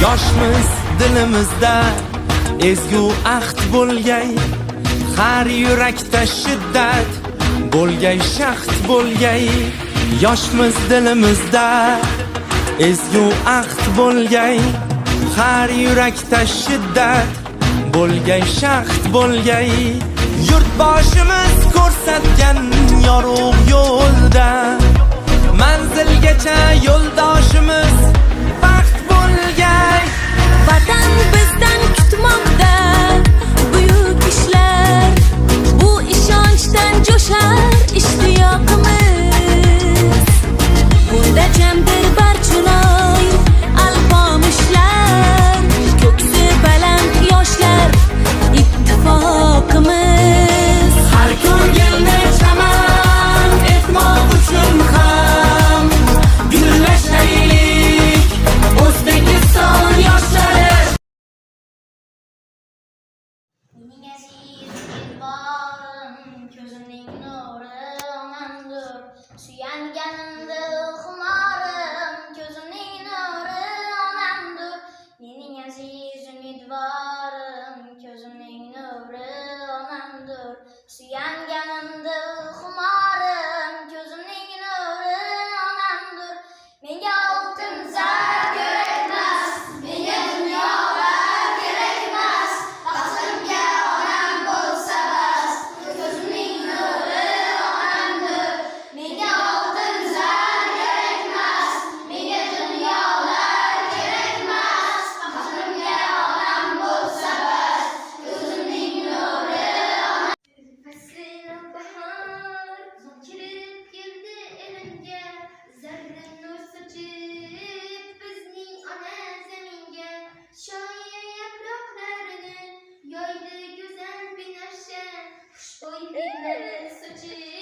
Yoshmiz dilimizda ezgu ahd bo'lgay, har yurakda shiddat bo'lgay, shaxt bo'lgay. Yoshmiz dilimizda ezgu ahd bo'lgay, har yurakda shiddat bo'lgay, shaxt bo'lgay. Yurtboshimiz ko'rsatgan yorug' yo'lda manzilgacha yo'ldoshimiz baxt bo'lgay. Vatan bizdan kutmoqda buyuk ishlar, bu ishonchdan jo'shar ishtiyoqimiz. Bunda jamdir barchiroy alpomushlar, ko'ksi baland yoshlar ittifoqimiz. Har ko'ngilni chaman etmoq uchun ham gullashaylik O'zbekiston yoshlari. Mening aziz yurtboshim, ko'zimning nuri onamdir, suyanganimda xumorim, ko'zimning nuri onamdir. Mening aziz umidvorim, ko'zimning nuri onamdir, suyanganimda xumorim, ko'zimning nuri onamdir. Menga oltin zar kerakmas, menga dunyolar kerakmas, baxtimga onam bo'lsa bas, ko'zimning nuri onamdir. Menga oltin zar kerakmas, menga dunyolar kerakmas, baxtimga onam bo'lsa bas, ko'zimning nuri onam. Fasli bahor kirib keldi elimga, zarri nur sochib bizning ona zaminga. Shoir yaproqlarini yoydi go'zal binafsha, xushbo'y hidlari sochib